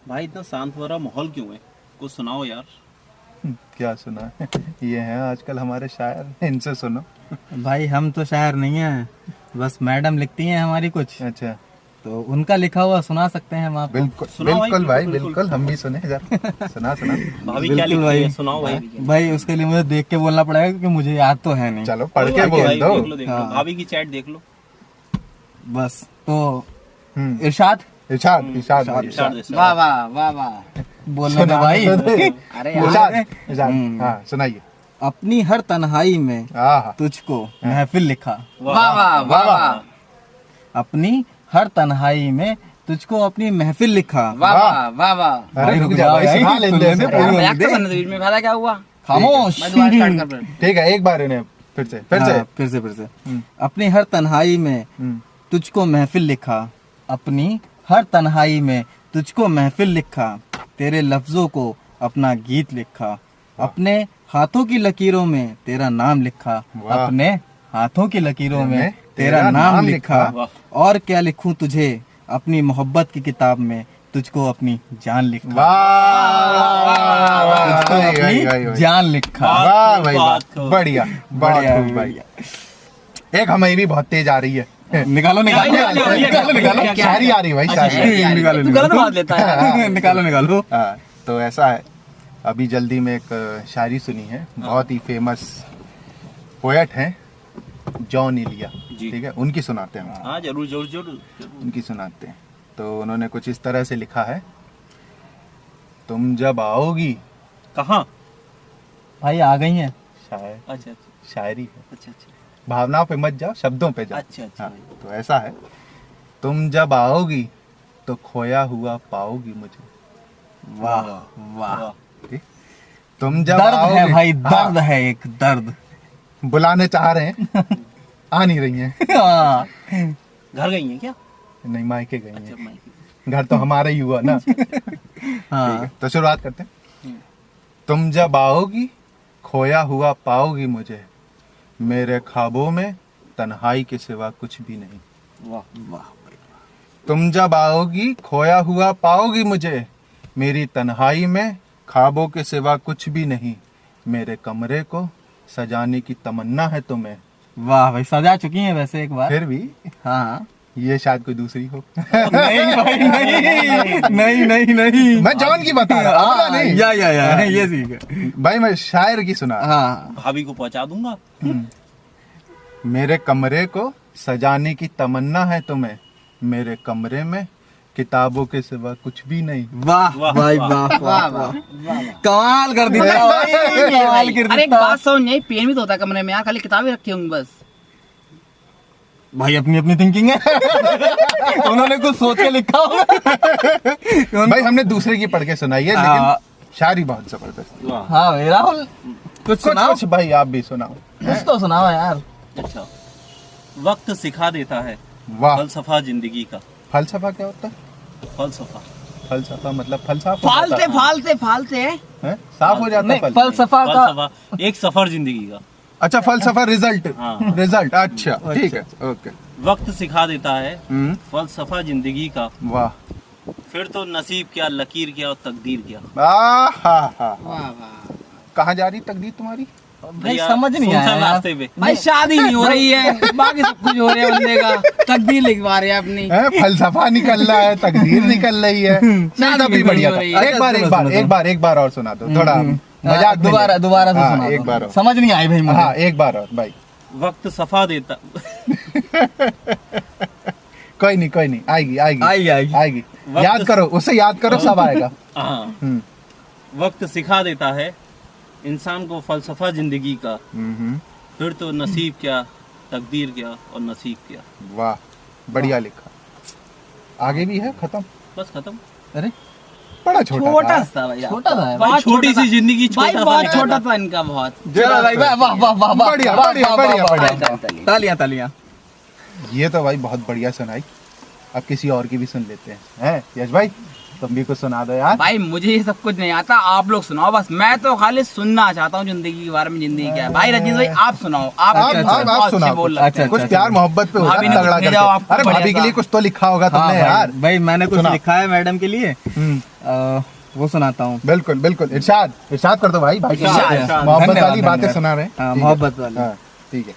भाई इतना शांत भरा माहौल क्यों है? कुछ सुनाओ यार। क्या सुना है? ये हैं आजकल हमारे शायर, इनसे सुनो। भाई हम तो शायर नहीं हैं, बस मैडम लिखती हैं हमारी कुछ, अच्छा, तो उनका लिखा हुआ सुना सकते हैं हम आपको। बिल्कुल सुनाओ भाई, बिल्कुल भाई, बिल्कुल, बिल्कुल हम भी सुने जरा। सुना सुना। भाभी क्या बिल्कुल लिखती भाई। है? सुनाओ भाई। भाई उसके लिए मुझे देख के बोलना पड़ेगा क्योंकि मुझे याद तो है नहीं। चलो पढ़ के भाई, बोल दो। देख लो देख लो, हाँ। भाभी की चैट देख लो। बस तो हम्म, इरशाद इरशाद इरशाद भाई, इरशाद, इरशाद। इरशाद। वाह वाह वाह वाह। बोलने दो भाई। अरे यार, इरशाद इरशाद, हम्म। हाँ सुनाइए। अपनी हर तन्हाई में आहा, तुझको महफिल लिखा। वाह वाह वाह वाह अपनी हर तन्हाई में तुझको अपनी महफिल लिखा। वाह वाह वाह वाह। अरे भाई, रुक रुक जा जाओ भाई, यार, सुना लेने सुन लेने दे। पूरी होने मजाक दे। तो करने दो, बीच में फायदा क्या हुआ? खामोश। मैं दोबारा स्टार्ट कर फिर। ठीक है, एक बार इन्हें फिर से फिर से। हाँ, फिर से। अपनी हर तन्हाई में हम्म, तुझको महफिल लिखा। अपनी हर तन्हाई में तुझको महफिल लिखा। तेरे लफ्जों को अपना गीत लिखा। अपने हाथों की लकीरों में तेरा नाम लिखा। वाह। अपने हाथों की लकीरों में में तेरा नाम लिखा। वाह। और क्या लिखूं तुझे अपनी मोहब्बत की किताब में, तुझको अपनी जान लिखा। वाह वाह, तुझको वाह, वाह, वाह, अपनी वाह। जान लिखा। वाह भाई वाह, बात खूब। बढ़िया, बहुत बढ़िया, खूब भाई। एक हमारी बहुत तेज आ रही है। निकालो क्या- शायरी आ रही है भाई, शायरी। निकालो, तू गलत बात लेता है। निकालो। हाँ, तो ऐसा है, अभी जल्दी में एक शायरी सुनी है, बहुत ही फेमस पोएट हैं जॉन इलिया, जी। ठीक है, उनकी सुनाते हैं हम, हाँ जरूर जरूर जरूर जरूर। उनकी सुनाते हैं। तो उन्होंने कुछ इस तरह से लिखा है। तुम जब आओगी, कहाँ? भाई आ गई हैं। शायर अच्छा अच्छा शायरी है, अच्छा अच्छा भावनाओं पे मत जाओ, शब्दों पे जाओ। अच्छा अच्छा हाँ, भाई। तो ऐसा है, तुम जब आओगी तो खोया हुआ पाओगी मुझे। वाह वाह। वाह। ठीक? तुम जब दर्द आओगी, है भाई, हाँ, दर्द है, एक दर्द। बुलाने चाह रहे हैं, आ नहीं रही हैं। हाँ। घर गई है क्या? नहीं, मायके गई अच्छा हैं। माइक। घर तो हमारा ही हुआ ना। ठीक हाँ। है, तो शुरुआत करते हैं। तुम जब आओगी खोया हुआ पाओगी मुझे, मेरे ख्वाबों में तन्हाई के सिवा कुछ भी नहीं। वाह वाह। तुम जब आओगी खोया हुआ पाओगी मुझे, मेरी तन्हाई में ख्वाबों के सिवा कुछ भी नहीं। मेरे कमरे को सजाने की तमन्ना है तुम्हें। वाह भाई, सजा चुकी हैं वैसे एक बार। फिर भी हाँ। ये शायद कोई दूसरी हो। नहीं भाई, नहीं। मैं जॉन की बता रहा हूँ, आपका नहीं। या ये ठीक है। भाई मैं शायर की सुना। हाँ। भाभी को पहुंचा दूंगा। मेरे कमरे को सजाने की तमन्ना है तुम्हें, मेरे कमरे में किताबों के सिवा कुछ भी नहीं। वाह वाह, भाई, वाह, वाह वाह वाह। वाह। कमाल कर दिया भाई, कमाल कर अरे एक दिया बात समझ नहीं, पेन भी तो होता है कमरे में, यहाँ खाली किताबें रखी होंगी बस। भाई। अपनी अपनी थिंकिंग है। उन्होंने कुछ सोच के लिखा होगा। भाई हमने दूसरे की पढ़ के सुनाई है, हाँ। लेकिन शायरी बहुत जबरदस्त। वाह। हाँ भाई राहुल, कुछ कुछ सुनाओ। कुछ भाई आप भी सुनाओ। कुछ तो सुनाओ यार। अच्छा। वक्त सिखा देता है वाह, फलसफा जिंदगी का। फलसफा क्या होता है? फलसफा फलसफा मतलब फलसाफ हो फालते जाता फालते फालते है? हैं? साफ हो जाता है नहीं, फल। फलसफा का। फलसफा एक सफर जिंदगी का। अच्छा, फलसफा रिजल्ट। हाँ। रिजल्ट, अच्छा ठीक है, ओके। वक्त सिखा देता है हम्म, फलसफा जिंदगी का। वाह, फिर तो नसीब क्या, लकीर क्या और तकदीर क्या। हा। वाह वाह। कहाँ जा रही तकदीर तुम्हारी? भाई भैया, समझ नहीं आया सुनसान यार। रास्ते पे। भाई शादी नहीं हो रही है, बाकी सब कुछ हो रहा है बंदे का, तकदीर लिखवा रहे हैं अपनी। है, फलसफा निकल रहा है, तकदीर निकल रही है। चल तब भी बढ़िया था। नहीं हो रही है। एक बार और सुना दो, थोड़ा मजाक में दोबारा ले। दोबारा से हाँ, सुना एक दो। बार और। समझ नहीं आई भाई मुझे। हाँ, एक बार और भाई। वक्त सफा देता कोई नहीं, आएगी आएगी। वक्त- याद करो, उसे याद करो, सब आएगा। हाँ। हम्म, वक्त सिखा देता है इंसान को फलसफा जिंदगी का। फिर तो नसीब क्या, तकदीर क्या और नसीब क्या। वाह, बढ़िया लिखा। आगे भी है, खत्म? बस खत्म। अरे बड़ा छोटा छोटा था। सा भाई, छोटा था यार। भाई बहुत छोटी छोटा सी था। जिंदगी, भाई छोटा सा बहुत लिखा छोटा था। था इनका बहुत। चलो भाई, वाह वाह वाह वाह वाह, बढ़िया, वाह, बढ़िया, वाह, बढ़िया, वाह, बढ़िया, वाह, बढ़िया। वाह। तालियां तालियां। ये तो भाई बहुत बढ़िया सुनाई। अब किसी और की भी सुन लेते हैं, हैं यश भाई? तुम भी कुछ सुना दो यार। भाई मुझे ये सब कुछ नहीं आता, आप लोग सुनाओ बस, मैं तो खाली सुनना चाहता हूँ जिंदगी के बारे में, जिंदगी क्या है। भाई रजनीश भाई आप सुनाओ, आप आप बहुत अच्छे सुनाओ बोल कुछ। लगते हैं। कुछ प्यार मोहब्बत पे होगा भाभी ने तगड़ा कुछ भेजा करके। आपको अरे भाभी के बढ़िया लिए कुछ तो लिखा होगा हाँ तुमने भाई, यार। भाई मैंने कुछ सुनाओ। लिखा है मैडम के लिए, हम्म, वो सुनाता हूँ। बिल्कुल बिल्कुल, इरशाद इरशाद कर दो भाई। भाई के इरशाद, लिए इरशाद। मोहब्बत धन्यवाद, वाली बातें धन्यवाद। सुना रहे हैं। हाँ, ठीक है। मोहब्बत वाली। हाँ, ठीक है।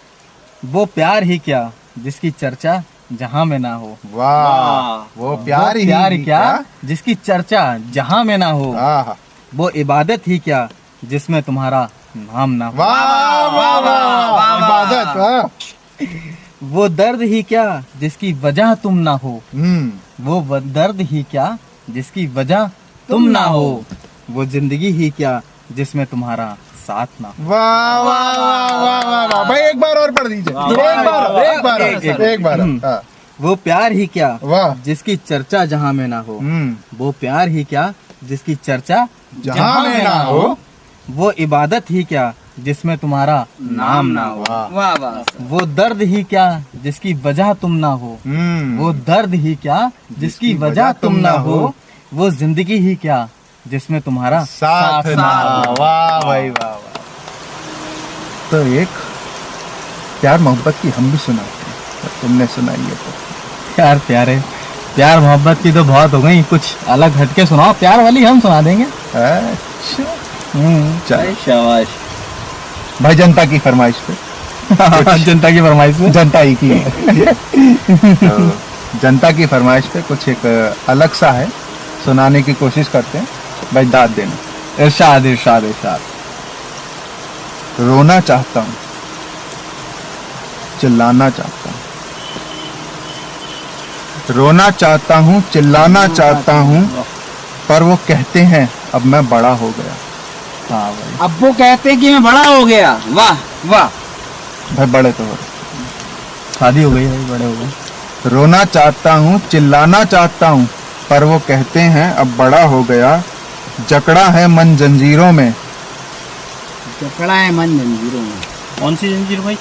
वो प्यार ही क्या जिसकी चर्चा जहाँ में ना हो। वाह, वो प्यार ही क्या जिसकी चर्चा जहाँ में ना हो। आहा, वो इबादत ही क्या जिसमें तुम्हारा नाम ना हो। वाह वाह वाह, इबादत। वाह। वो दर्द ही क्या जिसकी वजह तुम ना हो। वो दर्द ही क्या जिसकी वजह तुम ना हो। वो जिंदगी ही क्या जिसमें तुम्हारा साथ ना हो। वाह वाह वाह वाह वाह वाह। भाई एक बार और पढ़ दीजिए, एक बार एक बार। हाँ, वो प्यार ही क्या वाह। जिसकी चर्चा जहाँ में ना हो। हम्म, वो प्यार ही क्या जिसकी चर्चा जहाँ में ना हो। वो इबादत ही क्या जिसमें तुम्हारा नाम ना हो। वाह। वाह वाह, वो दर्द ही क्या जिसकी वजह तुम ना हो। वो दर्द ही क्या जिसकी वजह तुम ना हो। वो जिंदगी ही क्या जिसमें तुम्हारा साथ ना हो। वाह भाई वाह वाह। तो एक प्यार मोहब्बत की हम भी सुनाते हैं, तो तुमने सुनाई है तो। यार प्यारे, प्यार मोहब्बत की तो बहुत हो गई, कुछ अलग हटके सुनाओ। प्यार वाली हम सुना देंगे। अच्छा, चलो शाबाश। भाई, जनता की फरमाइश पे। जनता की फरमाइश में। जनता ही की है। तो जनता की फरमाइश पे कुछ एक अलग सा है, सुनाने की कोशिश करते हैं। भाई दाद देना। इरशाद इरशाद इरशाद। रोना चाहता हूँ, चिल्लाना चाहता हूँ। रोना चाहता हूँ, चिल्लाना चाहता हूँ, पर वो कहते हैं अब मैं बड़ा हो गया। हाँ भाई, अब वो कहते हैं कि मैं बड़ा हो गया। वाह वाह, भाई बड़े तो हो। शादी हो गई भाई, बड़े हो गए। रोना चाहता हूँ, चिल्लाना चाहता हूँ, पर वो कहते हैं अब बड़ा हो गया। जकड़ा है मन जंजीरों में। जकड़ा है मन जंजीरों में। कौन सी जंजीर भाई?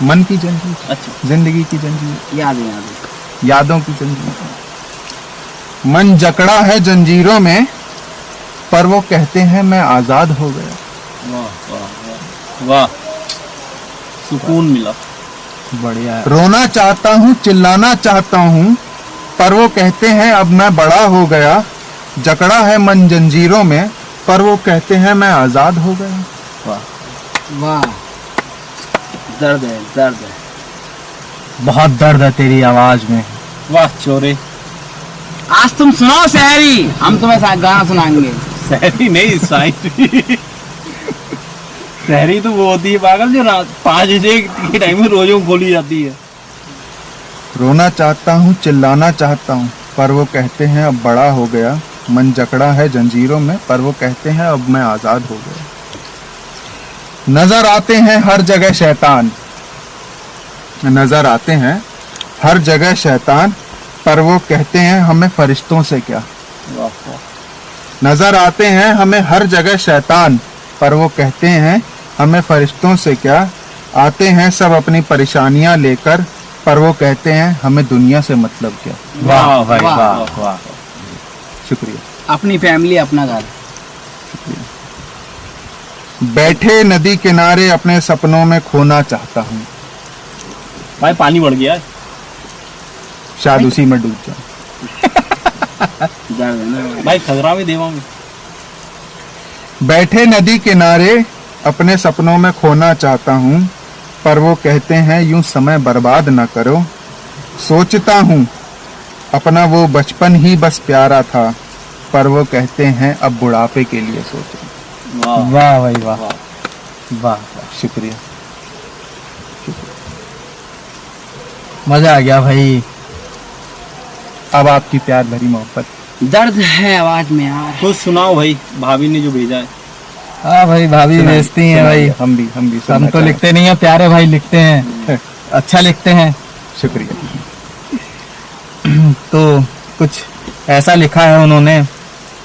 मन की जंजीर, अच्छा, जिंदगी की जंजीर, याद है, याद है। यादों की जंजीर। मन जकड़ा है जंजीरों में, पर वो कहते हैं मैं आजाद हो गया। वाह वाह वाह वाह, सुकून मिला। बढ़िया है। रोना चाहता हूँ, चिल्लाना चाहता हूँ, पर वो कहते हैं अब मैं बड़ा हो गया। जकड़ा है मन जंजीरों में, पर वो कहते हैं मैं आजाद हो गया। वाह, दर्द है, दर्द है। बहुत दर्द है तेरी आवाज में। वाह चोरे। आज तुम सुनाओ शहरी, हम तुम्हें गाना सुनाएंगे। शहरी नहीं, शायरी। शहरी तो वो होती है पागल, जो रात 5 बजे के टाइम में रोजों खोली जाती है। रोना चाहता हूँ, चिल्लाना चाहता हूँ, पर वो कहते हैं अब बड़ा हो गया। मन जकड़ा है जंजीरों में, पर वो कहते हैं अब मैं आजाद हो गया। नजर आते हैं हर जगह शैतान। नजर आते हैं हर जगह शैतान, पर वो कहते हैं हमें फरिश्तों से क्या। वाह वाह। नजर आते हैं हमें हर जगह शैतान, पर वो कहते हैं हमें फरिश्तों से क्या। आते हैं सब अपनी परेशानियां लेकर, पर वो कहते हैं हमें दुनिया से मतलब क्या। वाह भाई, वाह, वाह वाह। शुक्रिया। अपनी फैमिली, अपना घर। बैठे नदी किनारे अपने सपनों में खोना चाहता हूँ। भाई पानी बढ़ गया है। शायद उसी में डूब जाऊं। दर्द है ना। भाई खगरा में देवांगे। बैठे नदी किनारे अपने सपनों में खोना चाहता हूँ, पर वो कहते हैं यूं समय बर्बाद न करो। सोचता हूँ अपना वो बचपन ही बस प्यारा था, पर वो कहते हैं अब बुढ़ापे के लिए सोचो। वाह वाह भाई वाह वाह। वाह। शुक्रिया। मजा आ गया भाई। अब आपकी प्यार भरी मोहब्बत। दर्द है आवाज में यार। कुछ सुनाओ भाई, भाभी ने जो भेजा है। हाँ भाई, भाभी भेजती हैं भाई। हम भी हम सुनना तो चाहेंगे। लिखते नहीं है, प्यारे भाई लिखते हैं, अच्छा लिखते हैं। शुक्रिया। तो कुछ ऐसा लिखा है उन्होंने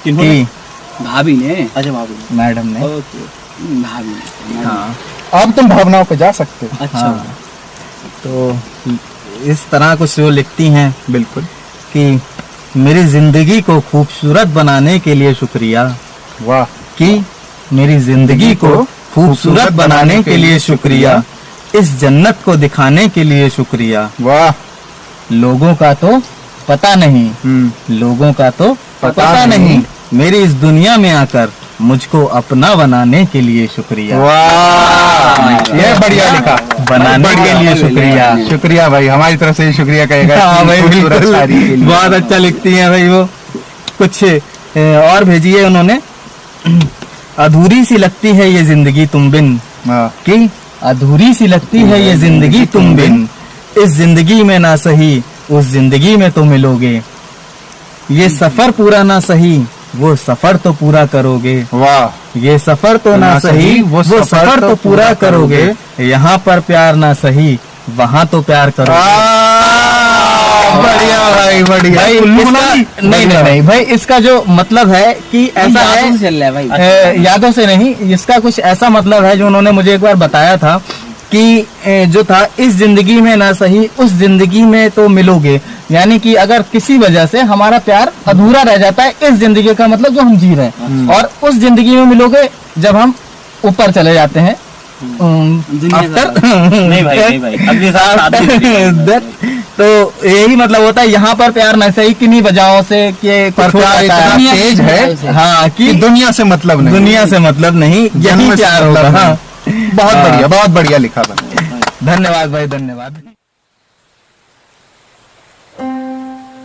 किन्होंने? कि भाभी ने। अच्छा भाभी ने। मैडम ने। ओके। भाभी ने। हाँ अब तुम भावनाओं पे जा सकते हो। अच्छा। हाँ। तो इस तरह कुछ वो लिखती हैं बिल्कुल। कि मेरी जिंदगी को खूबसूरत बनाने के लिए शुक्रिया। वाह। कि मेरी जिंदगी को खूबसूरत बनाने के लिए शुक्रिया, इस जन्नत को दिखाने के लिए शुक्रिया। वाह। लोगों का तो पता नहीं, लोगों का तो पता नहीं, मेरी इस दुनिया में आकर मुझको अपना बनाने के लिए शुक्रिया। वाह, ये बढ़िया लिखा। बनाने के लिए शुक्रिया। शुक्रिया भाई, हमारी तरफ से शुक्रिया कहेगा। हाँ भाई, खूबसूरत बिल्कुल। शायरी के लिए। बहुत अच्छा लिखती हैं भाई वो। कुछ और भेजिए उन्होंने। अधूरी सी लगती है ये जिंदगी तुम बिन, हाँ। कि अधूरी सी लगती है ये जिंदगी तुम बिन, इस जिंदगी में ना सही उस जिंदगी में तो मिलोगे, ये सफर पूरा ना सही वो सफर तो पूरा करोगे, वाह। ये सफर तो ना सही वो सफर तो पूरा करोगे, यहाँ पर प्यार ना सही वहाँ तो प्यार करोगे। बढ़िया भाई, बढ़िया। भाई नहीं भाई, इसका जो मतलब है कि ऐसा है, यादों से चल रहा है भाई। यादों से नहीं, इसका कुछ ऐसा मतलब है जो उन्होंने मुझे एक बार बताया था कि जो था, इस जिंदगी में ना सही उस जिंदगी में तो मिलोगे, यानी कि अगर किसी वजह से हमारा प्यार अधूरा रह जाता है, इस जिंदगी का मतलब जो हम जी रहे हैं, और उस जिंदगी में मिलोगे जब हम ऊपर चले जाते हैं। नहीं भाई, नहीं भाई, अगले साल शादी। तो यही मतलब होता है, यहाँ पर प्यार न सही किन्हीं वजहों से कि पर प्यार इतना तेज है, हाँ, कि दुनिया से मतलब नहीं, दुनिया से मतलब नहीं, यही जन्म से प्यार मतलब होगा। नहीं। हाँ, बहुत बढ़िया, बहुत बढ़िया लिखा भाई। धन्यवाद भाई, धन्यवाद।